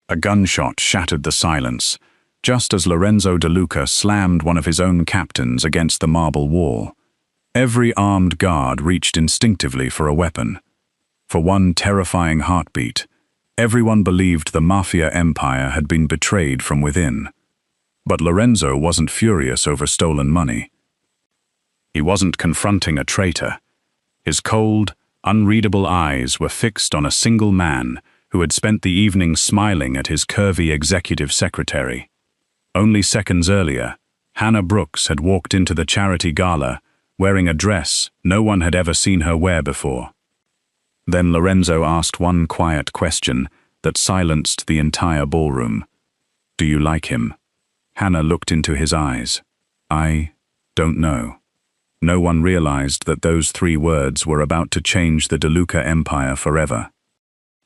A gunshot shattered the silence, just as Lorenzo De Luca slammed one of his own captains against the marble wall. Every armed guard reached instinctively for a weapon. For one terrifying heartbeat, everyone believed the Mafia empire had been betrayed from within. But Lorenzo wasn't furious over stolen money. He wasn't confronting a traitor. His cold, unreadable eyes were fixed on a single man who had spent the evening smiling at his curvy executive secretary. Only seconds earlier, Hannah Brooks had walked into the charity gala wearing a dress no one had ever seen her wear before. Then Lorenzo asked one quiet question that silenced the entire ballroom. "Do you like him?" Hannah looked into his eyes. "I don't know." No one realized that those 3 words were about to change the De Luca empire forever.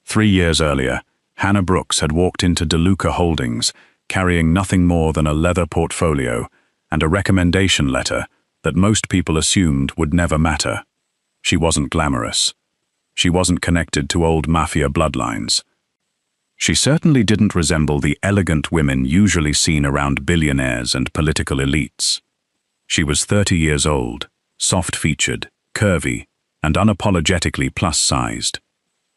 3 years earlier, Hannah Brooks had walked into De Luca Holdings, carrying nothing more than a leather portfolio and a recommendation letter that most people assumed would never matter. She wasn't glamorous. She wasn't connected to old Mafia bloodlines. She certainly didn't resemble the elegant women usually seen around billionaires and political elites. She was 30 years old, soft-featured, curvy, and unapologetically plus-sized.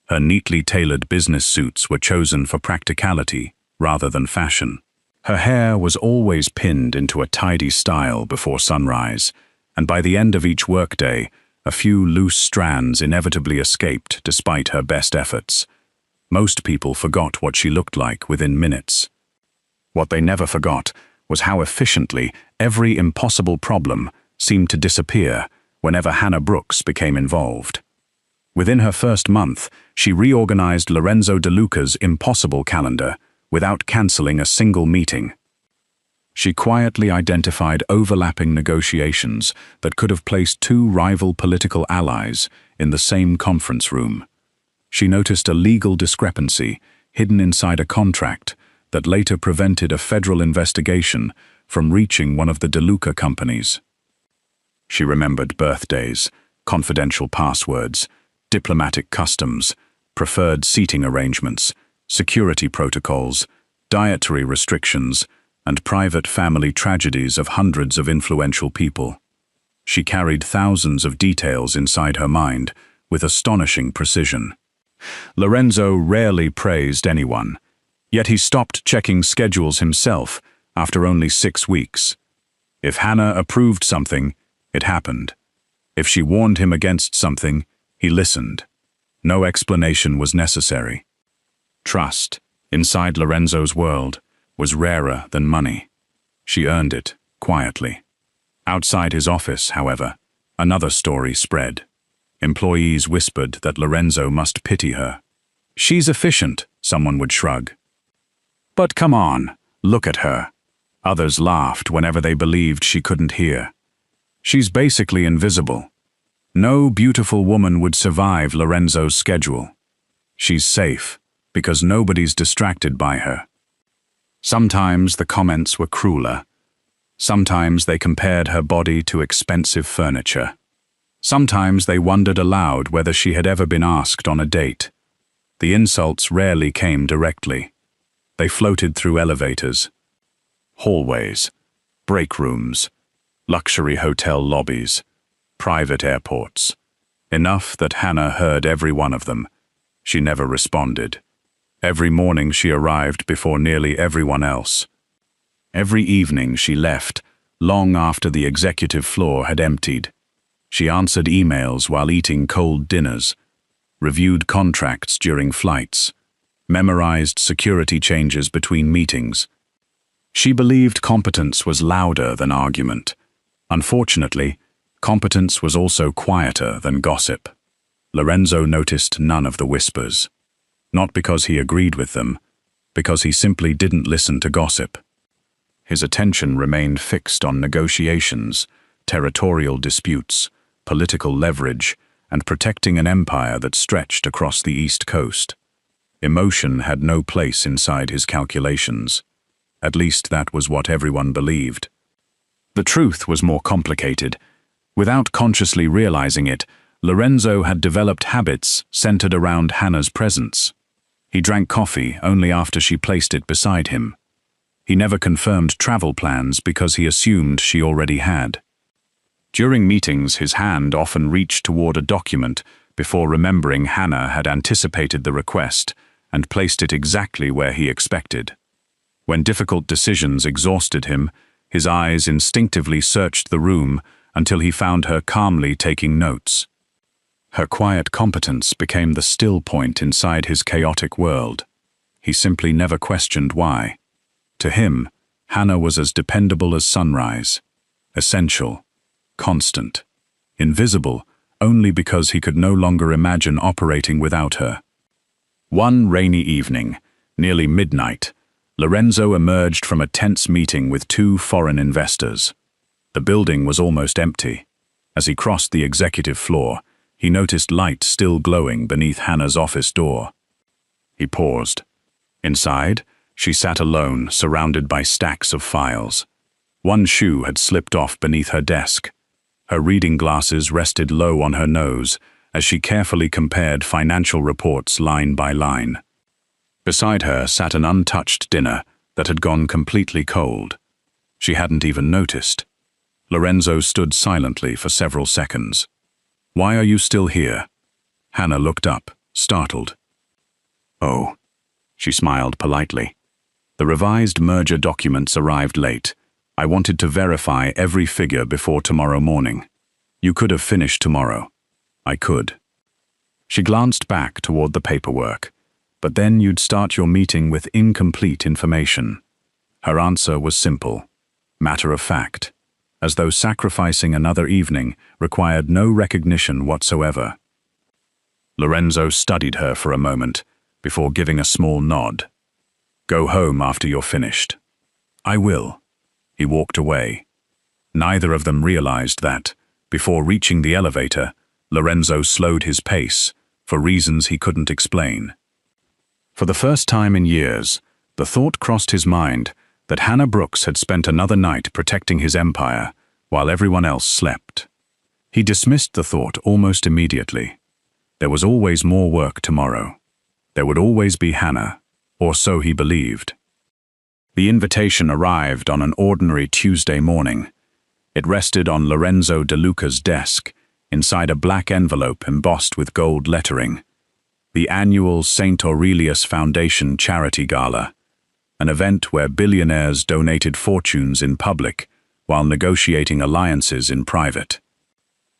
Her neatly tailored business suits were chosen for practicality rather than fashion. Her hair was always pinned into a tidy style before sunrise, and by the end of each workday, a few loose strands inevitably escaped despite her best efforts. Most people forgot what she looked like within minutes. What they never forgot was how efficiently every impossible problem seemed to disappear whenever Hannah Brooks became involved. Within her first month, she reorganized Lorenzo De Luca's impossible calendar without canceling a single meeting. She quietly identified overlapping negotiations that could have placed 2 rival political allies in the same conference room. She noticed a legal discrepancy hidden inside a contract that later prevented a federal investigation from reaching one of the De Luca companies. She remembered birthdays, confidential passwords, diplomatic customs, preferred seating arrangements, security protocols, dietary restrictions, and private family tragedies of hundreds of influential people. She carried thousands of details inside her mind with astonishing precision. Lorenzo rarely praised anyone, yet he stopped checking schedules himself after only 6 weeks. If Hannah approved something, it happened. If she warned him against something, he listened. No explanation was necessary. Trust, inside Lorenzo's world, was rarer than money. She earned it, quietly. Outside his office, however, another story spread. Employees whispered that Lorenzo must pity her. "She's efficient," someone would shrug. "But come on, look at her." Others laughed whenever they believed she couldn't hear. "She's basically invisible. No beautiful woman would survive Lorenzo's schedule. She's safe, because nobody's distracted by her." Sometimes the comments were crueler. Sometimes they compared her body to expensive furniture. Sometimes they wondered aloud whether she had ever been asked on a date. The insults rarely came directly. They floated through elevators, hallways, break rooms, luxury hotel lobbies, private airports. Enough that Hannah heard every one of them. She never responded. Every morning she arrived before nearly everyone else. Every evening she left, long after the executive floor had emptied. She answered emails while eating cold dinners, reviewed contracts during flights, memorized security changes between meetings. She believed competence was louder than argument. Unfortunately, competence was also quieter than gossip. Lorenzo noticed none of the whispers. Not because he agreed with them, because he simply didn't listen to gossip. His attention remained fixed on negotiations, territorial disputes, political leverage, and protecting an empire that stretched across the East Coast. Emotion had no place inside his calculations. At least that was what everyone believed. The truth was more complicated. Without consciously realizing it, Lorenzo had developed habits centered around Hannah's presence. He drank coffee only after she placed it beside him. He never confirmed travel plans because he assumed she already had. During meetings, his hand often reached toward a document before remembering Hannah had anticipated the request and placed it exactly where he expected. When difficult decisions exhausted him, his eyes instinctively searched the room until he found her calmly taking notes. Her quiet competence became the still point inside his chaotic world. He simply never questioned why. To him, Hannah was as dependable as sunrise, essential, constant, invisible only because he could no longer imagine operating without her. One rainy evening, nearly midnight, Lorenzo emerged from a tense meeting with 2 foreign investors. The building was almost empty. As he crossed the executive floor, he noticed light still glowing beneath Hannah's office door. He paused. Inside, she sat alone, surrounded by stacks of files. One shoe had slipped off beneath her desk. Her reading glasses rested low on her nose as she carefully compared financial reports line by line. Beside her sat an untouched dinner that had gone completely cold. She hadn't even noticed. Lorenzo stood silently for several seconds. "Why are you still here?" Hannah looked up, startled. "Oh," she smiled politely. "The revised merger documents arrived late. I wanted to verify every figure before tomorrow morning. You could have finished tomorrow." "I could." She glanced back toward the paperwork. "But then you'd start your meeting with incomplete information." Her answer was simple, matter of fact, as though sacrificing another evening required no recognition whatsoever. Lorenzo studied her for a moment before giving a small nod. "Go home after you're finished." "I will." He walked away. Neither of them realized that, before reaching the elevator, Lorenzo slowed his pace, for reasons he couldn't explain. For the first time in years, the thought crossed his mind that Hannah Brooks had spent another night protecting his empire while everyone else slept. He dismissed the thought almost immediately. There was always more work tomorrow. There would always be Hannah, or so he believed. The invitation arrived on an ordinary Tuesday morning. It rested on Lorenzo De Luca's desk, inside a black envelope embossed with gold lettering. The annual St. Aurelius Foundation Charity Gala, an event where billionaires donated fortunes in public while negotiating alliances in private.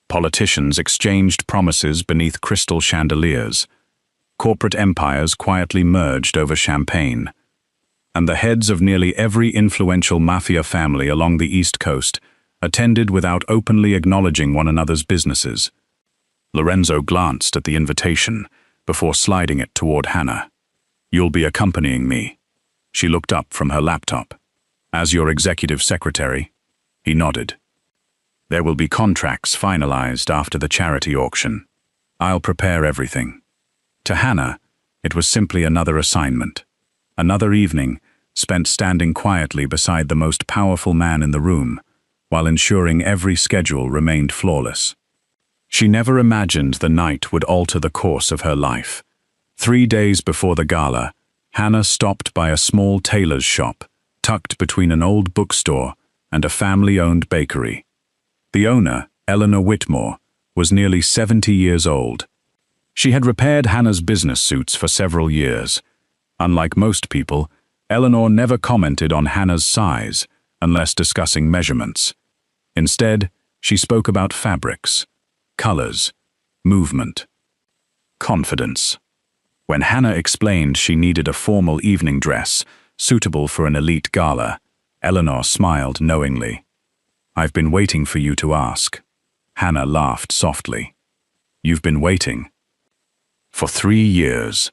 Politicians exchanged promises beneath crystal chandeliers. Corporate empires quietly merged over champagne. And the heads of nearly every influential Mafia family along the East Coast attended without openly acknowledging one another's businesses. Lorenzo glanced at the invitation before sliding it toward Hannah. "You'll be accompanying me." She looked up from her laptop. "As your executive secretary?" He nodded. "There will be contracts finalized after the charity auction. I'll prepare everything." To Hannah, it was simply another assignment. Another evening spent standing quietly beside the most powerful man in the room, while ensuring every schedule remained flawless. She never imagined the night would alter the course of her life. 3 days before the gala, Hannah stopped by a small tailor's shop, tucked between an old bookstore and a family-owned bakery. The owner, Eleanor Whitmore, was nearly 70 years old. She had repaired Hannah's business suits for several years. Unlike most people, Eleanor never commented on Hannah's size unless discussing measurements. Instead, she spoke about fabrics, colors, movement, confidence. When Hannah explained she needed a formal evening dress suitable for an elite gala, Eleanor smiled knowingly. "I've been waiting for you to ask." Hannah laughed softly. "You've been waiting?" "For 3 years."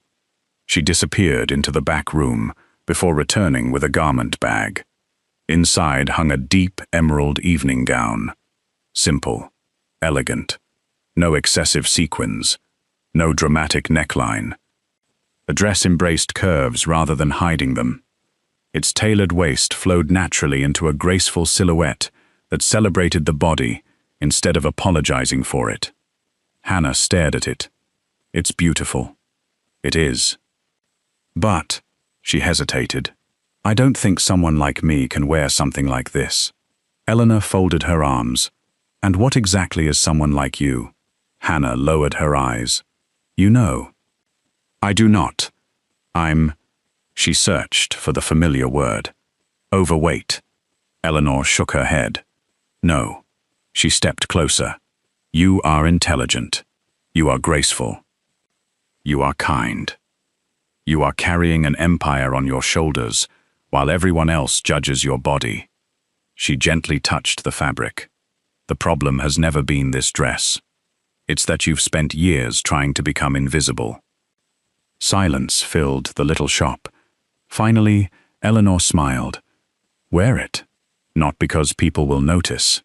She disappeared into the back room before returning with a garment bag. Inside hung a deep emerald evening gown. Simple, elegant, no excessive sequins, no dramatic neckline. The dress embraced curves rather than hiding them. Its tailored waist flowed naturally into a graceful silhouette that celebrated the body instead of apologizing for it. Hannah stared at it. "It's beautiful." "It is." But, she hesitated, I don't think someone like me can wear something like this. Eleanor folded her arms. And what exactly is someone like you? Hannah lowered her eyes. You know. I do not. I'm... She searched for the familiar word. Overweight. Eleanor shook her head. No. She stepped closer. You are intelligent. You are graceful. You are kind. You are carrying an empire on your shoulders, while everyone else judges your body. She gently touched the fabric. The problem has never been this dress. It's that you've spent years trying to become invisible. Silence filled the little shop. Finally, Eleanor smiled. Wear it. Not because people will notice.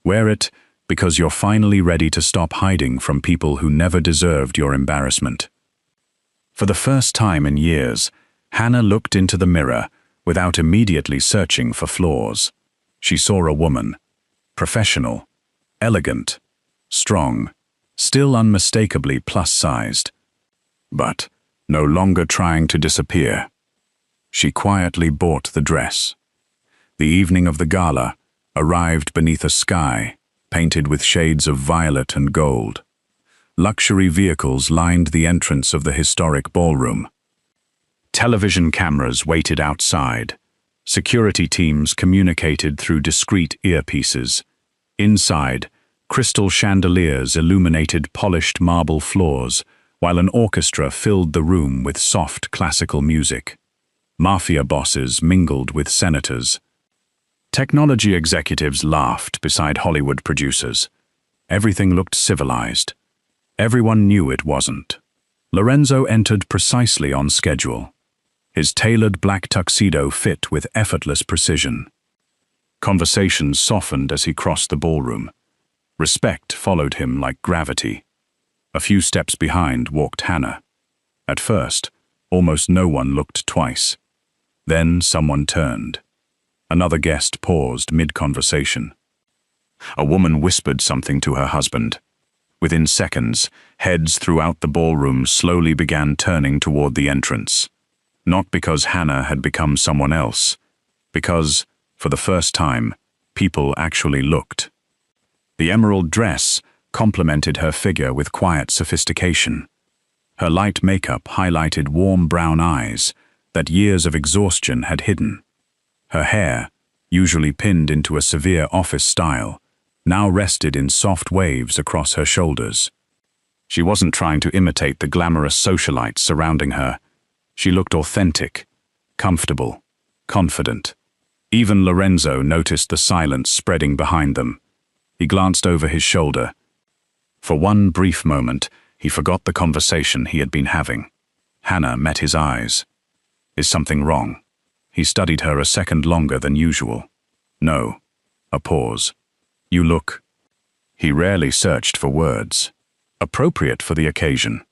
Wear it because you're finally ready to stop hiding from people who never deserved your embarrassment. For the first time in years, Hannah looked into the mirror without immediately searching for flaws. She saw a woman. Professional. Elegant. Strong. Still unmistakably plus-sized. But no longer trying to disappear. She quietly bought the dress. The evening of the gala arrived beneath a sky painted with shades of violet and gold. Luxury vehicles lined the entrance of the historic ballroom. Television cameras waited outside. Security teams communicated through discreet earpieces. Inside, crystal chandeliers illuminated polished marble floors, while an orchestra filled the room with soft classical music. Mafia bosses mingled with senators. Technology executives laughed beside Hollywood producers. Everything looked civilized. Everyone knew it wasn't. Lorenzo entered precisely on schedule. His tailored black tuxedo fit with effortless precision. Conversations softened as he crossed the ballroom. Respect followed him like gravity. A few steps behind walked Hannah. At first, almost no one looked twice. Then someone turned. Another guest paused mid-conversation. A woman whispered something to her husband. Within seconds, heads throughout the ballroom slowly began turning toward the entrance. Not because Hannah had become someone else, because, for the first time, people actually looked. The emerald dress complemented her figure with quiet sophistication. Her light makeup highlighted warm brown eyes that years of exhaustion had hidden. Her hair, usually pinned into a severe office style, now rested in soft waves across her shoulders. She wasn't trying to imitate the glamorous socialites surrounding her. She looked authentic, comfortable, confident. Even Lorenzo noticed the silence spreading behind them. He glanced over his shoulder. For one brief moment, he forgot the conversation he had been having. Hannah met his eyes. Is something wrong? He studied her a second longer than usual. No. A pause. You look. He rarely searched for words. Appropriate for the occasion.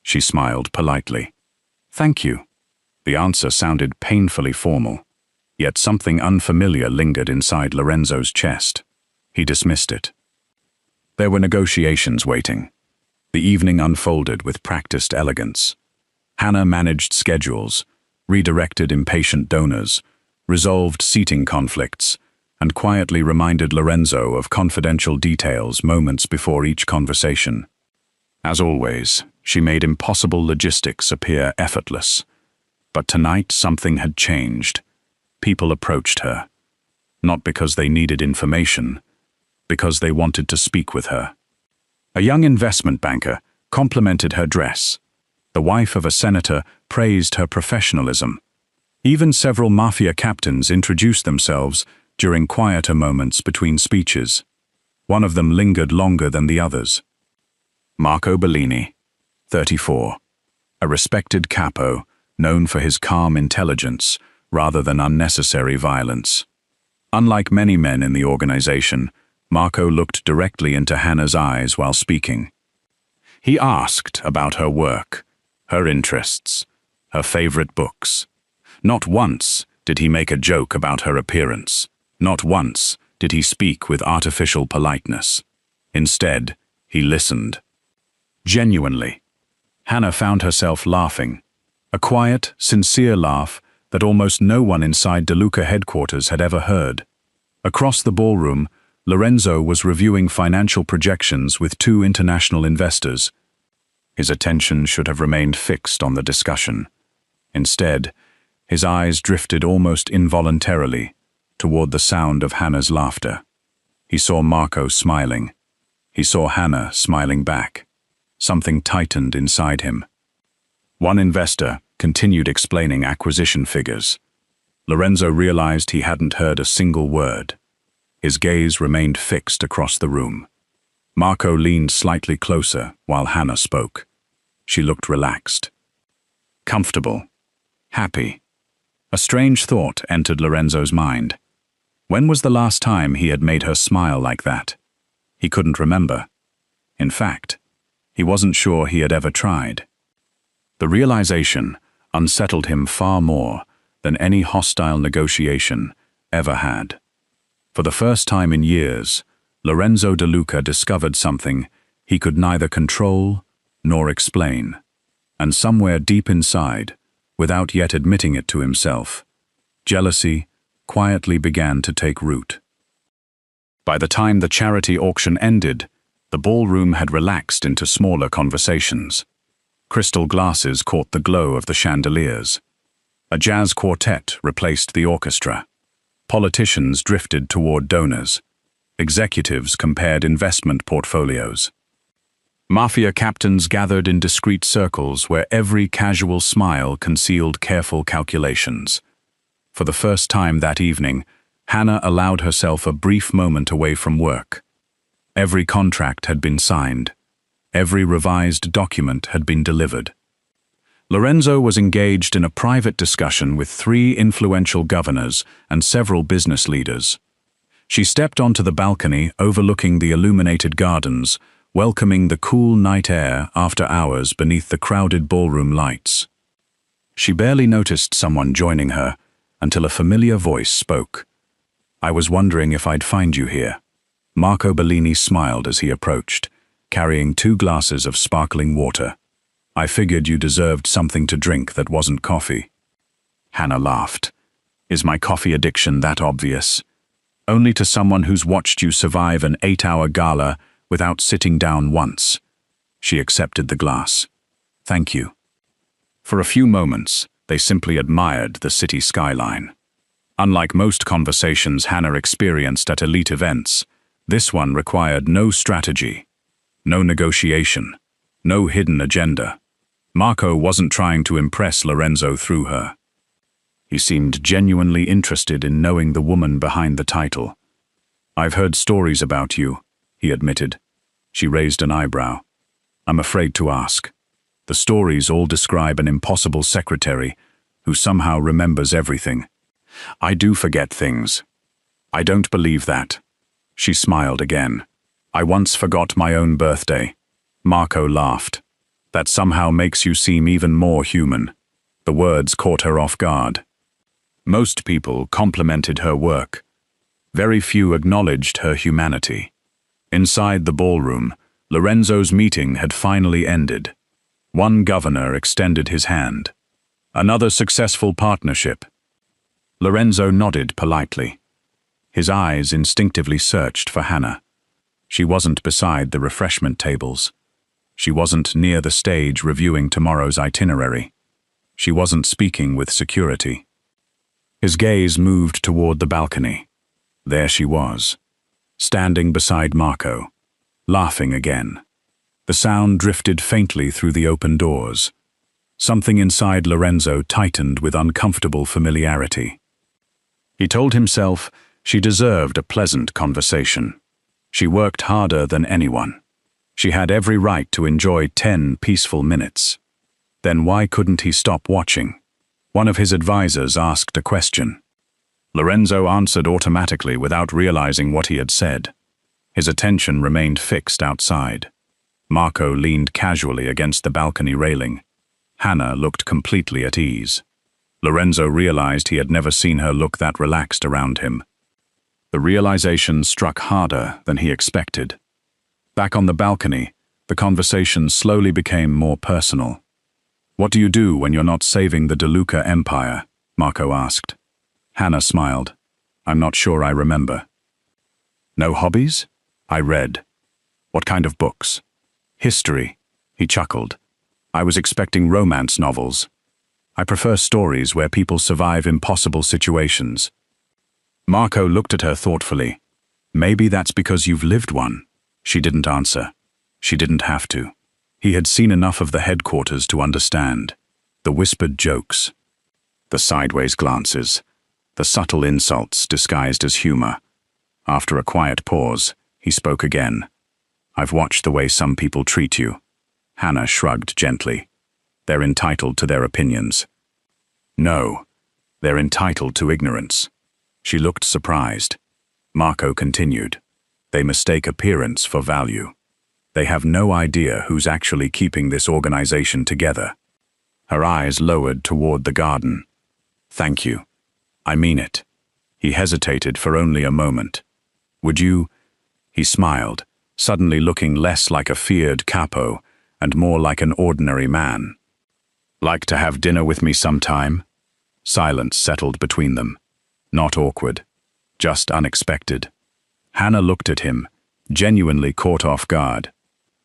She smiled politely. Thank you. The answer sounded painfully formal, yet something unfamiliar lingered inside Lorenzo's chest. He dismissed it. There were negotiations waiting. The evening unfolded with practiced elegance. Hannah managed schedules, redirected impatient donors, resolved seating conflicts, and quietly reminded Lorenzo of confidential details moments before each conversation. As always, she made impossible logistics appear effortless. But tonight something had changed. People approached her. Not because they needed information, because they wanted to speak with her. A young investment banker complimented her dress. The wife of a senator praised her professionalism. Even several Mafia captains introduced themselves during quieter moments between speeches. One of them lingered longer than the others. Marco Bellini, 34. A respected capo, known for his calm intelligence rather than unnecessary violence. Unlike many men in the organization, Marco looked directly into Hannah's eyes while speaking. He asked about her work, her interests, her favorite books. Not once did he make a joke about her appearance. Not once did he speak with artificial politeness. Instead, he listened. Genuinely. Hannah found herself laughing. A quiet, sincere laugh that almost no one inside DeLuca headquarters had ever heard. Across the ballroom, Lorenzo was reviewing financial projections with two international investors. His attention should have remained fixed on the discussion. Instead, his eyes drifted almost involuntarily toward the sound of Hannah's laughter. He saw Marco smiling. He saw Hannah smiling back. Something tightened inside him. One investor continued explaining acquisition figures. Lorenzo realized he hadn't heard a single word. His gaze remained fixed across the room. Marco leaned slightly closer while Hannah spoke. She looked relaxed. Comfortable. Happy. A strange thought entered Lorenzo's mind. When was the last time he had made her smile like that? He couldn't remember. In fact, he wasn't sure he had ever tried. The realization unsettled him far more than any hostile negotiation ever had. For the first time in years, Lorenzo DeLuca discovered something he could neither control nor explain. And somewhere deep inside, without yet admitting it to himself, jealousy quietly began to take root. By the time the charity auction ended, the ballroom had relaxed into smaller conversations. Crystal glasses caught the glow of the chandeliers. A jazz quartet replaced the orchestra. Politicians drifted toward donors. Executives compared investment portfolios. Mafia captains gathered in discreet circles where every casual smile concealed careful calculations. For the first time that evening, Hannah allowed herself a brief moment away from work. Every contract had been signed. Every revised document had been delivered. Lorenzo was engaged in a private discussion with three influential governors and several business leaders. She stepped onto the balcony overlooking the illuminated gardens, welcoming the cool night air after hours beneath the crowded ballroom lights. She barely noticed someone joining her until a familiar voice spoke. "I was wondering if I'd find you here." Marco Bellini smiled as he approached, carrying 2 glasses of sparkling water. "I figured you deserved something to drink that wasn't coffee." Hannah laughed. "Is my coffee addiction that obvious? Only to someone who's watched you survive an 8-hour gala without sitting down once." She accepted the glass. "Thank you." For a few moments, they simply admired the city skyline. Unlike most conversations Hannah experienced at elite events, this one required no strategy, no negotiation, no hidden agenda. Marco wasn't trying to impress Lorenzo through her. He seemed genuinely interested in knowing the woman behind the title. "I've heard stories about you," he admitted. She raised an eyebrow. "I'm afraid to ask. The stories all describe an impossible secretary who somehow remembers everything." "I do forget things." "I don't believe that." She smiled again. "I once forgot my own birthday." Marco laughed. "That somehow makes you seem even more human." The words caught her off guard. Most people complimented her work. Very few acknowledged her humanity. Inside the ballroom, Lorenzo's meeting had finally ended. One governor extended his hand. Another successful partnership. Lorenzo nodded politely. His eyes instinctively searched for Hannah. She wasn't beside the refreshment tables. She wasn't near the stage reviewing tomorrow's itinerary. She wasn't speaking with security. His gaze moved toward the balcony. There she was, standing beside Marco, laughing again. The sound drifted faintly through the open doors. Something inside Lorenzo tightened with uncomfortable familiarity. He told himself she deserved a pleasant conversation. She worked harder than anyone. She had every right to enjoy 10 peaceful minutes. Then why couldn't he stop watching? One of his advisors asked a question. Lorenzo answered automatically without realizing what he had said. His attention remained fixed outside. Marco leaned casually against the balcony railing. Hannah looked completely at ease. Lorenzo realized he had never seen her look that relaxed around him. The realization struck harder than he expected. Back on the balcony, the conversation slowly became more personal. What do you do when you're not saving the DeLuca Empire? Marco asked. Hannah smiled. I'm not sure I remember. No hobbies? I read. What kind of books? History. He chuckled. I was expecting romance novels. I prefer stories where people survive impossible situations. Marco looked at her thoughtfully. Maybe that's because you've lived one. She didn't answer. She didn't have to. He had seen enough of the headquarters to understand. The whispered jokes, the sideways glances, the subtle insults disguised as humor. After a quiet pause, he spoke again. I've watched the way some people treat you. Hannah shrugged gently. They're entitled to their opinions. No, they're entitled to ignorance. She looked surprised. Marco continued. They mistake appearance for value. They have no idea who's actually keeping this organization together. Her eyes lowered toward the garden. Thank you. I mean it. He hesitated for only a moment. Would you? He smiled, suddenly looking less like a feared capo and more like an ordinary man. Like to have dinner with me sometime? Silence settled between them. Not awkward, just unexpected. Hannah looked at him, genuinely caught off guard.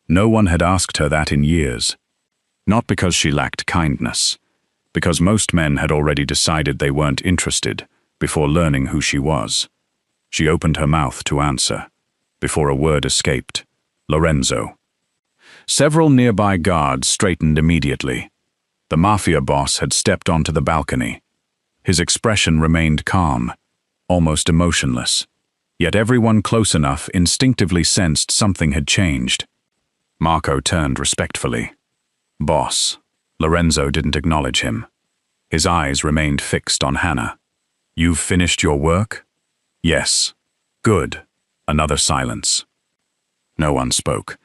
No one had asked her that in years. Not because she lacked kindness, because most men had already decided they weren't interested before learning who she was. She opened her mouth to answer. Before a word escaped, Lorenzo. Several nearby guards straightened immediately. The Mafia boss had stepped onto the balcony. His expression remained calm, almost emotionless. Yet everyone close enough instinctively sensed something had changed. Marco turned respectfully. Boss. Lorenzo didn't acknowledge him. His eyes remained fixed on Hannah. You've finished your work? Yes. Good. Another silence. No one spoke.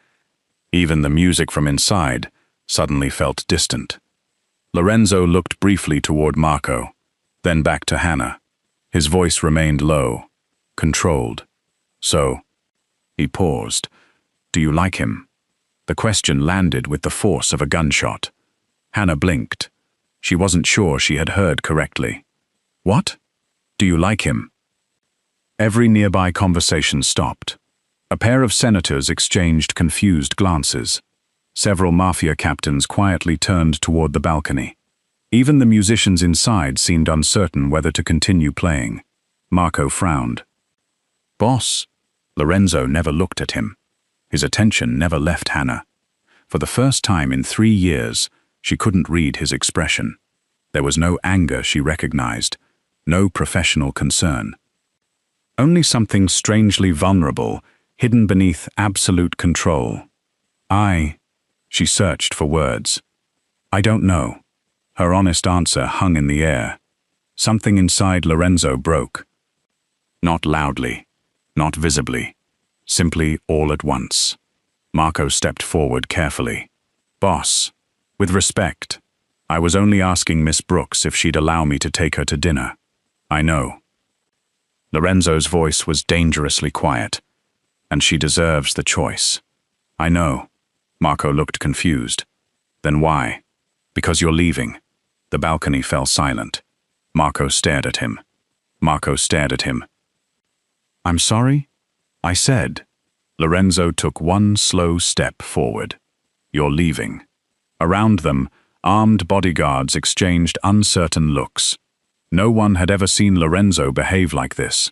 Even the music from inside suddenly felt distant. Lorenzo looked briefly toward Marco, then back to Hannah. His voice remained low, controlled. So, he paused. Do you like him? The question landed with the force of a gunshot. Hannah blinked. She wasn't sure she had heard correctly. What? Do you like him? Every nearby conversation stopped. A pair of senators exchanged confused glances. Several Mafia captains quietly turned toward the balcony. Even the musicians inside seemed uncertain whether to continue playing. Marco frowned. Boss? Lorenzo never looked at him. His attention never left Hannah. For the first time in 3 years, she couldn't read his expression. There was no anger she recognized, no professional concern. Only something strangely vulnerable, hidden beneath absolute control. She searched for words. I don't know. Her honest answer hung in the air. Something inside Lorenzo broke. Not loudly, not visibly, simply all at once. Marco stepped forward carefully. Boss, with respect, I was only asking Miss Brooks if she'd allow me to take her to dinner. I know. Lorenzo's voice was dangerously quiet, and she deserves the choice. I know. Marco looked confused. Then why? Because you're leaving. The balcony fell silent. Marco stared at him. Marco stared at him. I'm sorry? I said. Lorenzo took one slow step forward. You're leaving. Around them, armed bodyguards exchanged uncertain looks. No one had ever seen Lorenzo behave like this.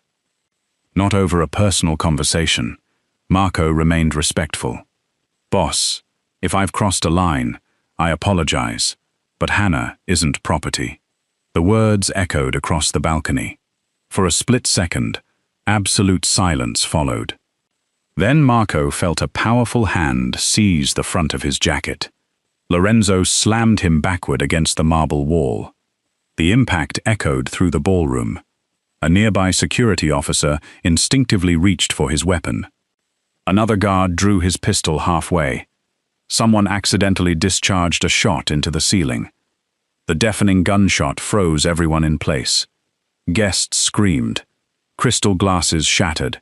Not over a personal conversation. Marco remained respectful. Boss, if I've crossed a line, I apologize, but Hannah isn't property. The words echoed across the balcony. For a split second, absolute silence followed. Then Marco felt a powerful hand seize the front of his jacket. Lorenzo slammed him backward against the marble wall. The impact echoed through the ballroom. A nearby security officer instinctively reached for his weapon. Another guard drew his pistol halfway. Someone accidentally discharged a shot into the ceiling. The deafening gunshot froze everyone in place. Guests screamed. Crystal glasses shattered.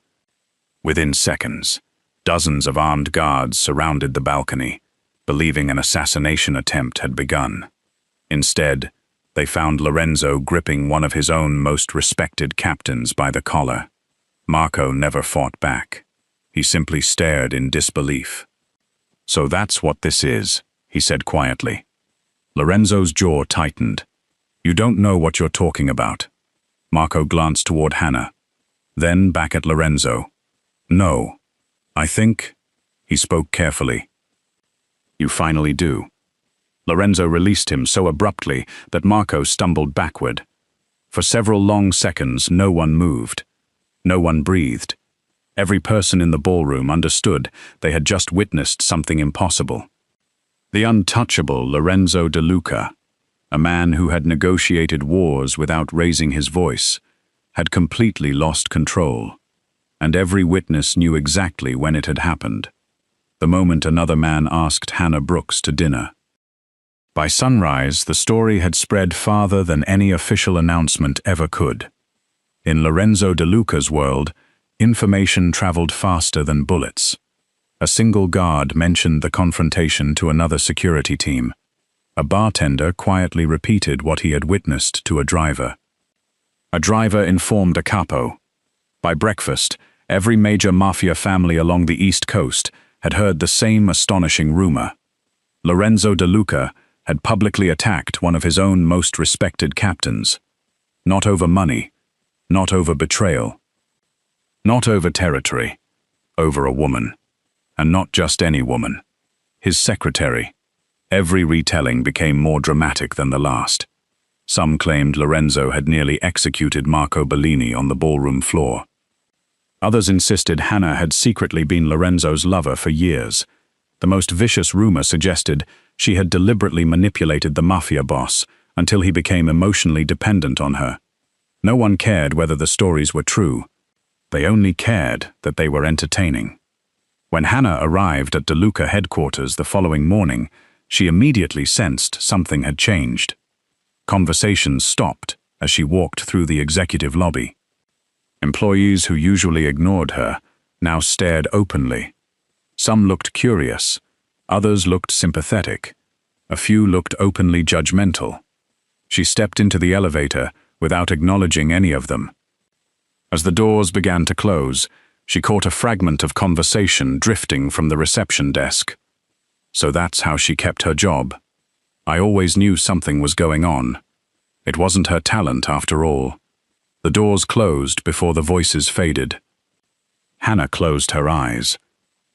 Within seconds, dozens of armed guards surrounded the balcony, believing an assassination attempt had begun. Instead, they found Lorenzo gripping one of his own most respected captains by the collar. Marco never fought back. He simply stared in disbelief. "So that's what this is," he said quietly. Lorenzo's jaw tightened. "You don't know what you're talking about." Marco glanced toward Hannah, then back at Lorenzo. "No, I think," he spoke carefully. "You finally do." Lorenzo released him so abruptly that Marco stumbled backward. For several long seconds, no one moved. No one breathed. Every person in the ballroom understood they had just witnessed something impossible. The untouchable Lorenzo De Luca, a man who had negotiated wars without raising his voice, had completely lost control, and every witness knew exactly when it had happened, the moment another man asked Hannah Brooks to dinner. By sunrise, the story had spread farther than any official announcement ever could. In Lorenzo De Luca's world, information traveled faster than bullets. A single guard mentioned the confrontation to another security team. A bartender quietly repeated what he had witnessed to a driver. A driver informed a capo. By breakfast, every major Mafia family along the East Coast had heard the same astonishing rumor. Lorenzo De Luca had publicly attacked one of his own most respected captains. Not over money, not over betrayal, not over territory, over a woman. And not just any woman. His secretary. Every retelling became more dramatic than the last. Some claimed Lorenzo had nearly executed Marco Bellini on the ballroom floor. Others insisted Hannah had secretly been Lorenzo's lover for years. The most vicious rumor suggested she had deliberately manipulated the Mafia boss until he became emotionally dependent on her. No one cared whether the stories were true. They only cared that they were entertaining. When Hannah arrived at De Luca headquarters the following morning, she immediately sensed something had changed. Conversations stopped as she walked through the executive lobby. Employees who usually ignored her now stared openly. Some looked curious, others looked sympathetic, a few looked openly judgmental. She stepped into the elevator without acknowledging any of them. As the doors began to close, she caught a fragment of conversation drifting from the reception desk. "So that's how she kept her job. I always knew something was going on. It wasn't her talent after all." The doors closed before the voices faded. Hannah closed her eyes.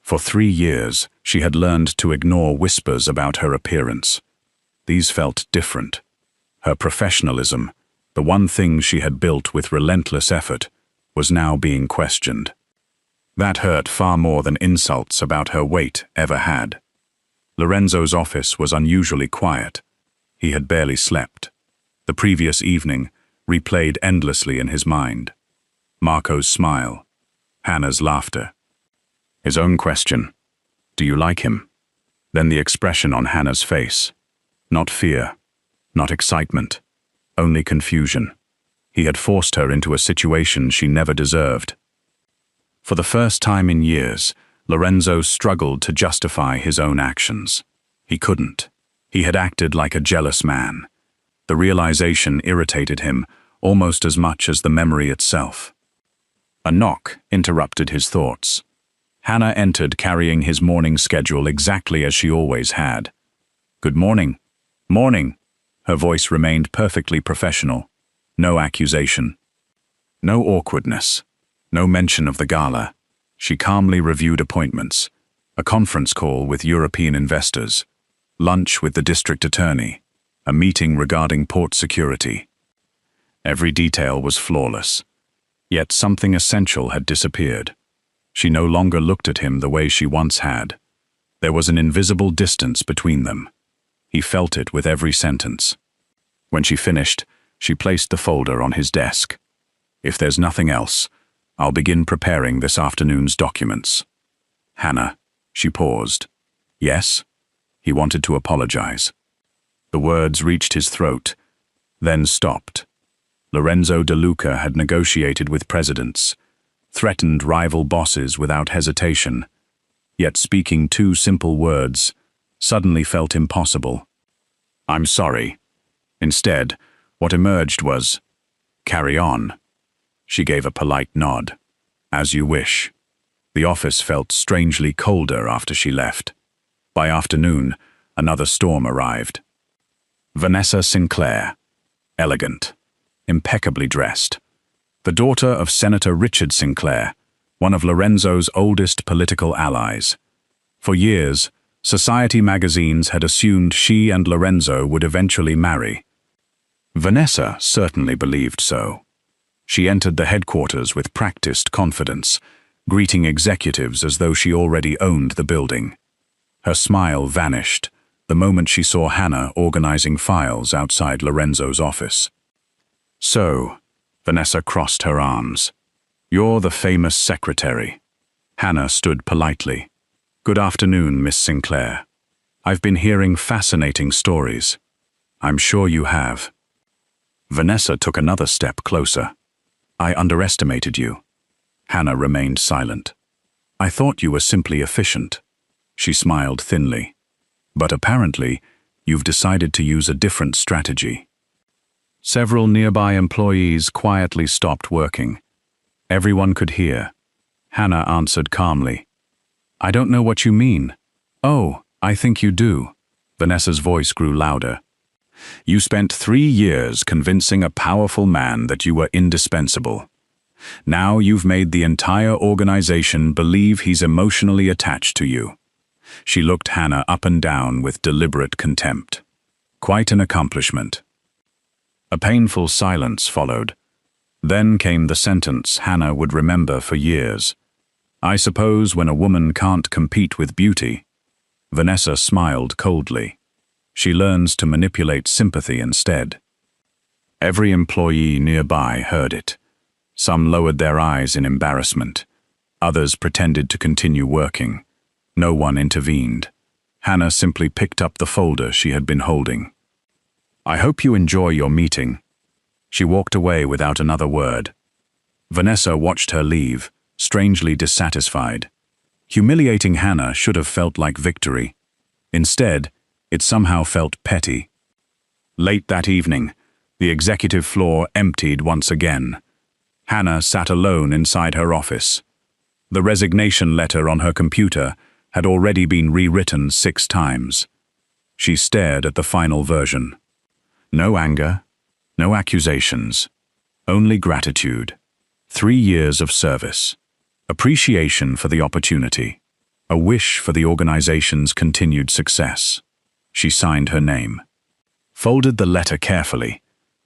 For 3 years, she had learned to ignore whispers about her appearance. These felt different. Her professionalism, the one thing she had built with relentless effort, was now being questioned. That hurt far more than insults about her weight ever had. Lorenzo's office was unusually quiet. He had barely slept. The previous evening replayed endlessly in his mind. Marco's smile, Hannah's laughter. His own question, "Do you like him?" Then the expression on Hannah's face. Not fear, not excitement, only confusion. He had forced her into a situation she never deserved. For the first time in years, Lorenzo struggled to justify his own actions. He couldn't. He had acted like a jealous man. The realization irritated him almost as much as the memory itself. A knock interrupted his thoughts. Hannah entered carrying his morning schedule exactly as she always had. "Good morning." "Morning." Her voice remained perfectly professional. No accusation. No awkwardness. No mention of the gala. She calmly reviewed appointments, a conference call with European investors, lunch with the district attorney, a meeting regarding port security. Every detail was flawless. Yet something essential had disappeared. She no longer looked at him the way she once had. There was an invisible distance between them. He felt it with every sentence. When she finished, she placed the folder on his desk. "If there's nothing else, I'll begin preparing this afternoon's documents." "Hannah," she paused. "Yes?" He wanted to apologize. The words reached his throat, then stopped. Lorenzo De Luca had negotiated with presidents, threatened rival bosses without hesitation, yet speaking 2 simple words suddenly felt impossible. "I'm sorry," Instead, what emerged was, "Carry on." She gave a polite nod. "As you wish." The office felt strangely colder after she left. By afternoon, another storm arrived. Vanessa Sinclair, elegant, impeccably dressed. The daughter of Senator Richard Sinclair, one of Lorenzo's oldest political allies. For years, society magazines had assumed she and Lorenzo would eventually marry. Vanessa certainly believed so. She entered the headquarters with practiced confidence, greeting executives as though she already owned the building. Her smile vanished the moment she saw Hannah organizing files outside Lorenzo's office. "So," Vanessa crossed her arms, "you're the famous secretary." Hannah stood politely. "Good afternoon, Miss Sinclair. I've been hearing fascinating stories." "I'm sure you have." Vanessa took another step closer. "I underestimated you." Hannah remained silent. "I thought you were simply efficient." She smiled thinly. "But apparently, you've decided to use a different strategy." Several nearby employees quietly stopped working. Everyone could hear. Hannah answered calmly, "I don't know what you mean." "Oh, I think you do." Vanessa's voice grew louder. "You spent 3 years convincing a powerful man that you were indispensable. Now you've made the entire organization believe he's emotionally attached to you." She looked Hannah up and down with deliberate contempt. "Quite an accomplishment." A painful silence followed. Then came the sentence Hannah would remember for years. "I suppose when a woman can't compete with beauty." Vanessa smiled coldly. "She learns to manipulate sympathy instead." Every employee nearby heard it. Some lowered their eyes in embarrassment. Others pretended to continue working. No one intervened. Hannah simply picked up the folder she had been holding. "I hope you enjoy your meeting." She walked away without another word. Vanessa watched her leave, strangely dissatisfied. Humiliating Hannah should have felt like victory. Instead, it somehow felt petty. Late that evening, the executive floor emptied once again. Hannah sat alone inside her office. The resignation letter on her computer had already been rewritten 6 times. She stared at the final version. No anger, no accusations, only gratitude. 3 years of service. Appreciation for the opportunity. A wish for the organization's continued success. She signed her name. Folded the letter carefully,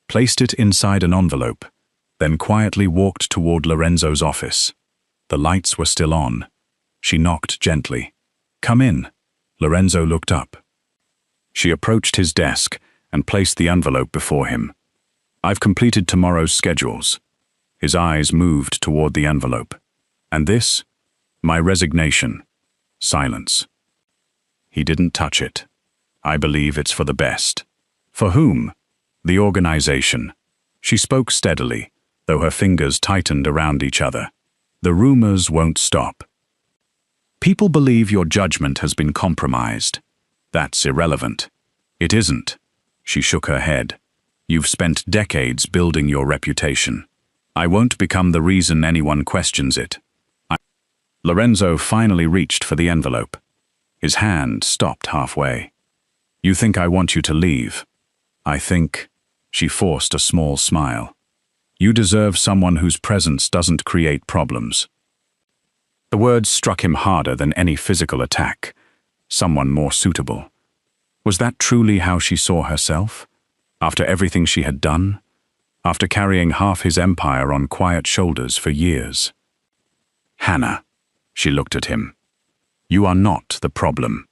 placed it inside an envelope, then quietly walked toward Lorenzo's office. The lights were still on. She knocked gently. "Come in." Lorenzo looked up. She approached his desk and placed the envelope before him. "I've completed tomorrow's schedules." His eyes moved toward the envelope. "And this? My resignation." Silence. He didn't touch it. "I believe it's for the best." "For whom?" "The organization." She spoke steadily, though her fingers tightened around each other. "The rumors won't stop. People believe your judgment has been compromised. That's irrelevant." "It isn't." She shook her head. "You've spent decades building your reputation. I won't become the reason anyone questions it." Lorenzo finally reached for the envelope. His hand stopped halfway. "You think I want you to leave?" "I think..." She forced a small smile. "You deserve someone whose presence doesn't create problems." The words struck him harder than any physical attack. Someone more suitable. Was that truly how she saw herself? After everything she had done? After carrying half his empire on quiet shoulders for years? "Hannah," she looked at him. "You are not the problem."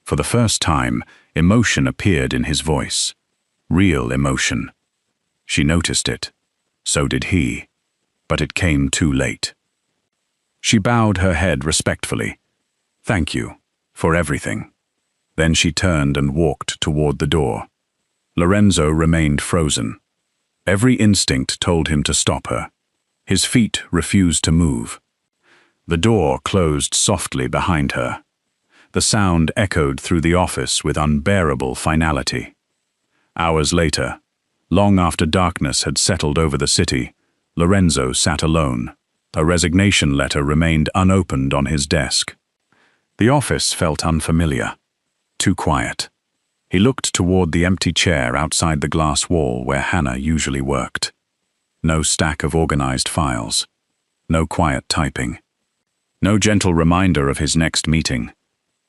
For the first time, emotion appeared in his voice. Real emotion. She noticed it. So did he. But it came too late. She bowed her head respectfully. "Thank you for everything." Then she turned and walked toward the door. Lorenzo remained frozen. Every instinct told him to stop her. His feet refused to move. The door closed softly behind her. The sound echoed through the office with unbearable finality. Hours later, long after darkness had settled over the city, Lorenzo sat alone. A resignation letter remained unopened on his desk. The office felt unfamiliar, too quiet. He looked toward the empty chair outside the glass wall where Hannah usually worked. No stack of organized files. No quiet typing. No gentle reminder of his next meeting.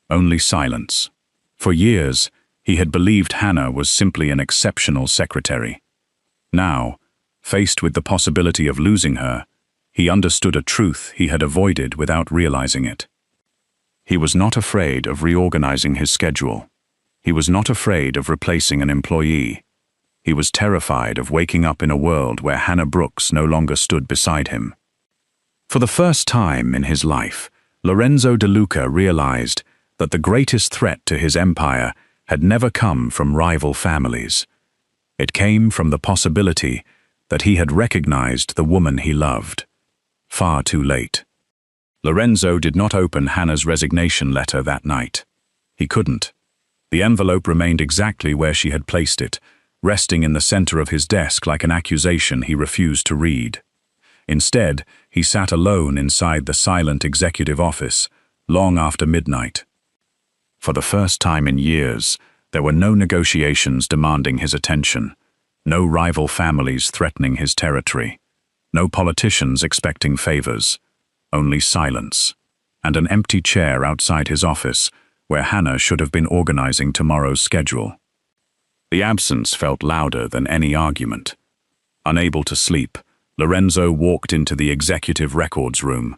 Only silence. For years, he had believed Hannah was simply an exceptional secretary. Now, faced with the possibility of losing her, he understood a truth he had avoided without realizing it. He was not afraid of reorganizing his schedule. He was not afraid of replacing an employee. He was terrified of waking up in a world where Hannah Brooks no longer stood beside him. For the first time in his life, Lorenzo DeLuca realized that the greatest threat to his empire had never come from rival families. It came from the possibility that he had recognized the woman he loved. Far too late. Lorenzo did not open Hannah's resignation letter that night. He couldn't. The envelope remained exactly where she had placed it, resting in the center of his desk like an accusation he refused to read. Instead, he sat alone inside the silent executive office, long after midnight. For the first time in years, there were no negotiations demanding his attention, no rival families threatening his territory, no politicians expecting favors, only silence, and an empty chair outside his office where Hannah should have been organizing tomorrow's schedule. The absence felt louder than any argument. Unable to sleep, Lorenzo walked into the executive records room.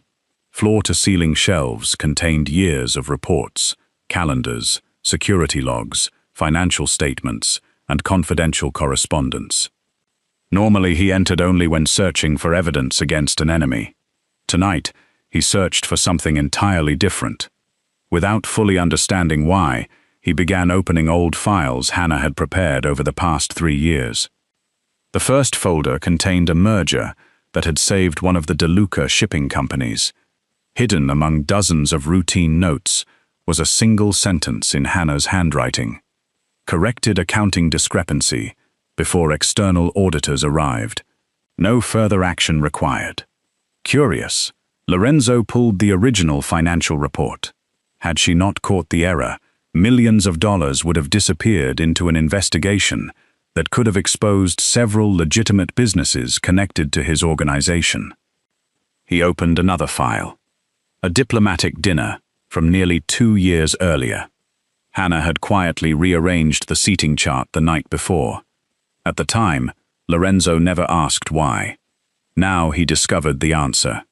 Floor-to-ceiling shelves contained years of reports, calendars, security logs, financial statements, and confidential correspondence. Normally, he entered only when searching for evidence against an enemy. Tonight, he searched for something entirely different. Without fully understanding why, he began opening old files Hannah had prepared over the past 3 years. The first folder contained a merger that had saved one of the DeLuca shipping companies. Hidden among dozens of routine notes was a single sentence in Hannah's handwriting. Corrected accounting discrepancy before external auditors arrived. No further action required. Curious, Lorenzo pulled the original financial report. Had she not caught the error, millions of dollars would have disappeared into an investigation that could have exposed several legitimate businesses connected to his organization. He opened another file. A diplomatic dinner from nearly 2 years earlier. Hannah had quietly rearranged the seating chart the night before. At the time, Lorenzo never asked why. Now he discovered the answer.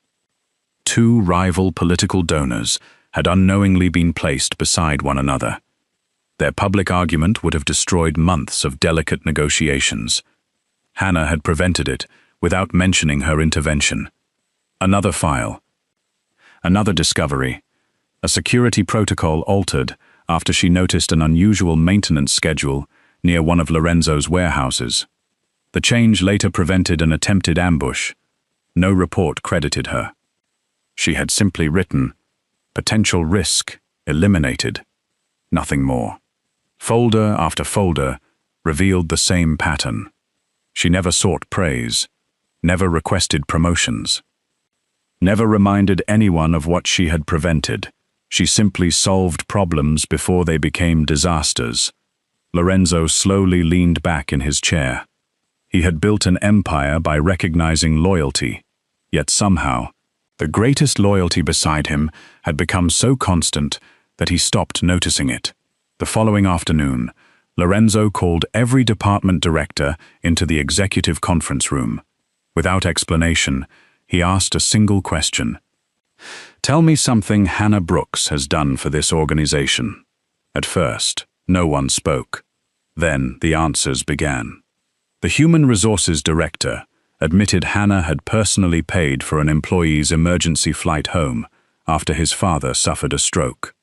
2 rival political donors had unknowingly been placed beside one another. Their public argument would have destroyed months of delicate negotiations. Hannah had prevented it without mentioning her intervention. Another file. Another discovery. A security protocol altered after she noticed an unusual maintenance schedule near one of Lorenzo's warehouses. The change later prevented an attempted ambush. No report credited her. She had simply written, "Potential risk eliminated." Nothing more. Folder after folder revealed the same pattern. She never sought praise, never requested promotions, never reminded anyone of what she had prevented. She simply solved problems before they became disasters. Lorenzo slowly leaned back in his chair. He had built an empire by recognizing loyalty, yet somehow, the greatest loyalty beside him had become so constant that he stopped noticing it. The following afternoon, Lorenzo called every department director into the executive conference room. Without explanation, he asked a single question. "Tell me something Hannah Brooks has done for this organization." At first, no one spoke. Then the answers began. The human resources director admitted Hannah had personally paid for an employee's emergency flight home after his father suffered a stroke.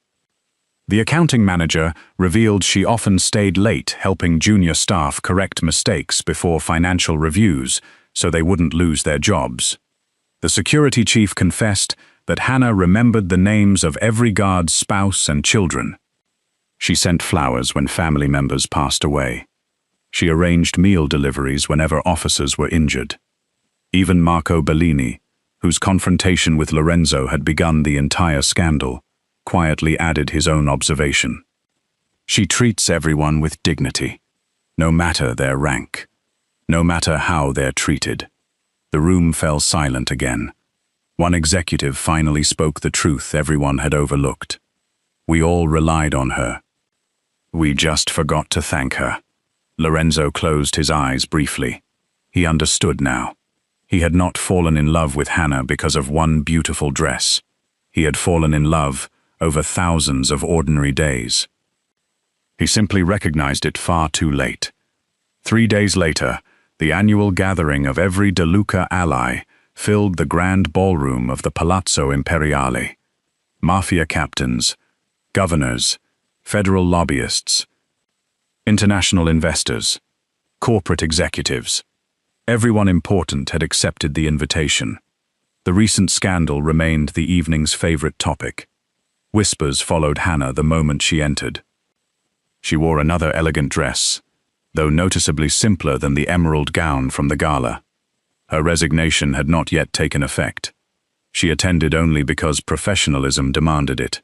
The accounting manager revealed she often stayed late helping junior staff correct mistakes before financial reviews so they wouldn't lose their jobs. The security chief confessed that Hannah remembered the names of every guard's spouse and children. She sent flowers when family members passed away. She arranged meal deliveries whenever officers were injured. Even Marco Bellini, whose confrontation with Lorenzo had begun the entire scandal, quietly added his own observation. She treats everyone with dignity, no matter their rank, no matter how they're treated. The room fell silent again. One executive finally spoke the truth everyone had overlooked. We all relied on her. We just forgot to thank her. Lorenzo closed his eyes briefly. He understood now. He had not fallen in love with Hannah because of one beautiful dress. He had fallen in love over thousands of ordinary days. He simply recognized it far too late. 3 days later, the annual gathering of every De Luca ally filled the grand ballroom of the Palazzo Imperiale. Mafia captains, governors, federal lobbyists, international investors, corporate executives. Everyone important had accepted the invitation. The recent scandal remained the evening's favorite topic. Whispers followed Hannah the moment she entered. She wore another elegant dress, though noticeably simpler than the emerald gown from the gala. Her resignation had not yet taken effect. She attended only because professionalism demanded it.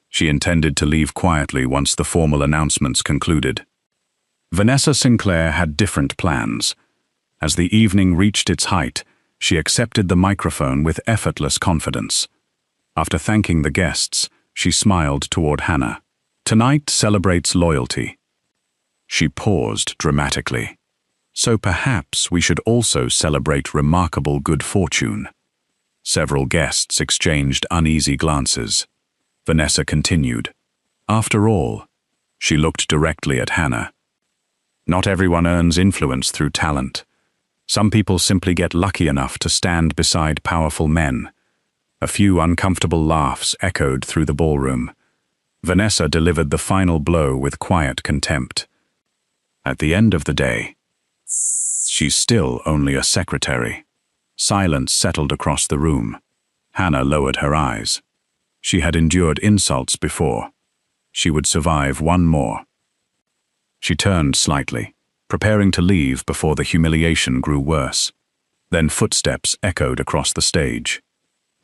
She intended to leave quietly once the formal announcements concluded. Vanessa Sinclair had different plans. As the evening reached its height, she accepted the microphone with effortless confidence. After thanking the guests, she smiled toward Hannah. Tonight celebrates loyalty. She paused dramatically. So perhaps we should also celebrate remarkable good fortune. Several guests exchanged uneasy glances. Vanessa continued. After all, she looked directly at Hannah. Not everyone earns influence through talent. Some people simply get lucky enough to stand beside powerful men. A few uncomfortable laughs echoed through the ballroom. Vanessa delivered the final blow with quiet contempt. At the end of the day, she's still only a secretary. Silence settled across the room. Hannah lowered her eyes. She had endured insults before. She would survive one more. She turned slightly, preparing to leave before the humiliation grew worse. Then footsteps echoed across the stage.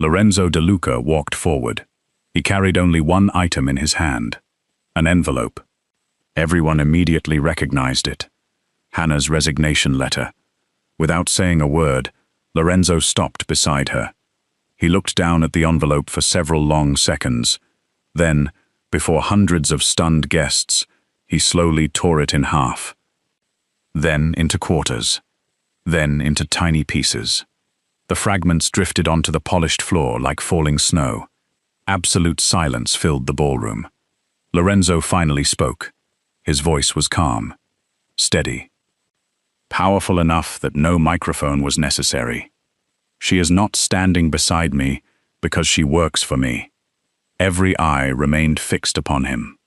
Lorenzo De Luca walked forward. He carried only one item in his hand, an envelope. Everyone immediately recognized it. Hannah's resignation letter. Without saying a word, Lorenzo stopped beside her. He looked down at the envelope for several long seconds. Then, before hundreds of stunned guests, he slowly tore it in half. Then into quarters. Then into tiny pieces. The fragments drifted onto the polished floor like falling snow. Absolute silence filled the ballroom. Lorenzo finally spoke. His voice was calm, steady, powerful enough that no microphone was necessary. She is not standing beside me because she works for me. Every eye remained fixed upon him.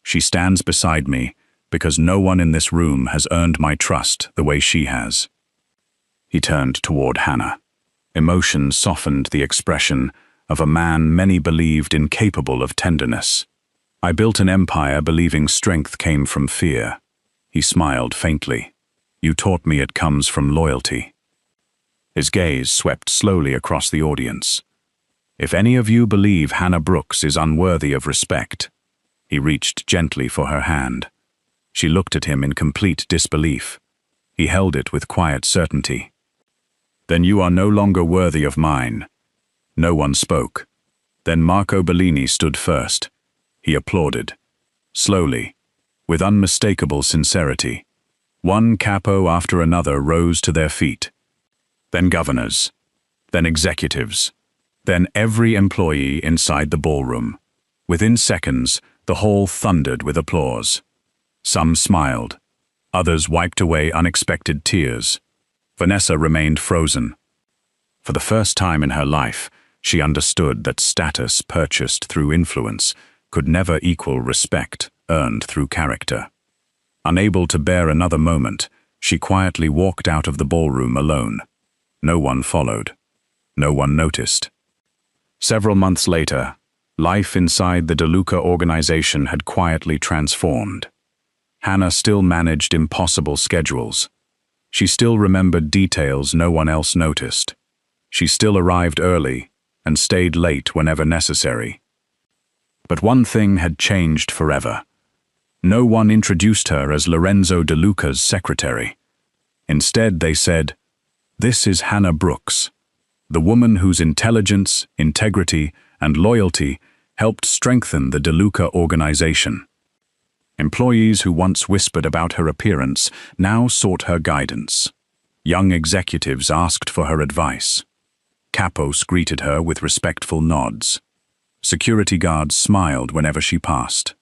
She stands beside me because no one in this room has earned my trust the way she has. He turned toward Hannah. Emotion softened the expression of a man many believed incapable of tenderness. I built an empire believing strength came from fear. He smiled faintly. You taught me it comes from loyalty. His gaze swept slowly across the audience. If any of you believe Hannah Brooks is unworthy of respect, he reached gently for her hand. She looked at him in complete disbelief. He held it with quiet certainty. Then you are no longer worthy of mine. No one spoke. Then Marco Bellini stood first. He applauded. Slowly, with unmistakable sincerity. One capo after another rose to their feet. Then governors. Then executives. Then every employee inside the ballroom. Within seconds, the hall thundered with applause. Some smiled. Others wiped away unexpected tears. Vanessa remained frozen. For the first time in her life, she understood that status purchased through influence could never equal respect earned through character. Unable to bear another moment, she quietly walked out of the ballroom alone. No one followed. No one noticed. Several months later, life inside the De Luca organization had quietly transformed. Hannah still managed impossible schedules. She still remembered details no one else noticed. She still arrived early and stayed late whenever necessary. But one thing had changed forever. No one introduced her as Lorenzo De Luca's secretary. Instead, they said, "This is Hannah Brooks, the woman whose intelligence, integrity, and loyalty helped strengthen the De Luca organization." Employees who once whispered about her appearance now sought her guidance. Young executives asked for her advice. Capos greeted her with respectful nods. Security guards smiled whenever she passed.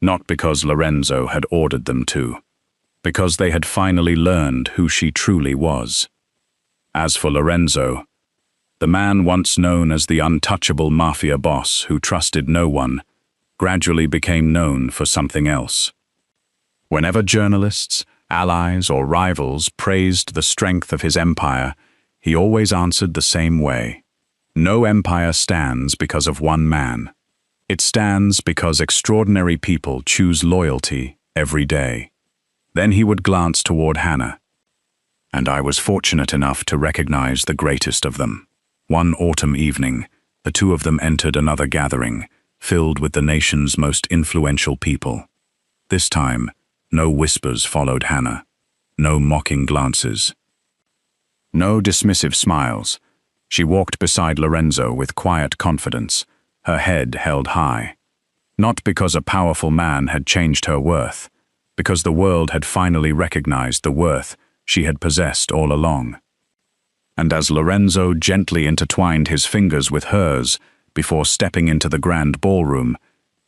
Not because Lorenzo had ordered them to, because they had finally learned who she truly was. As for Lorenzo, the man once known as the untouchable Mafia boss who trusted no one, gradually became known for something else. Whenever journalists, allies, or rivals praised the strength of his empire, he always answered the same way. No empire stands because of one man. It stands because extraordinary people choose loyalty every day. Then he would glance toward Hannah. And I was fortunate enough to recognize the greatest of them. One autumn evening, the two of them entered another gathering, filled with the nation's most influential people. This time, no whispers followed Hannah, no mocking glances, no dismissive smiles. She walked beside Lorenzo with quiet confidence, her head held high. Not because a powerful man had changed her worth, because the world had finally recognized the worth she had possessed all along. And as Lorenzo gently intertwined his fingers with hers before stepping into the grand ballroom,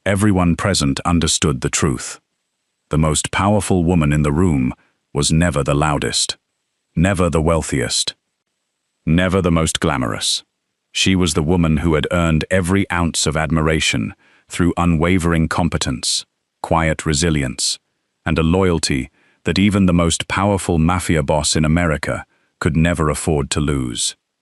everyone present understood the truth. The most powerful woman in the room was never the loudest, never the wealthiest, never the most glamorous. She was the woman who had earned every ounce of admiration through unwavering competence, quiet resilience, and a loyalty that even the most powerful mafia boss in America could never afford to lose.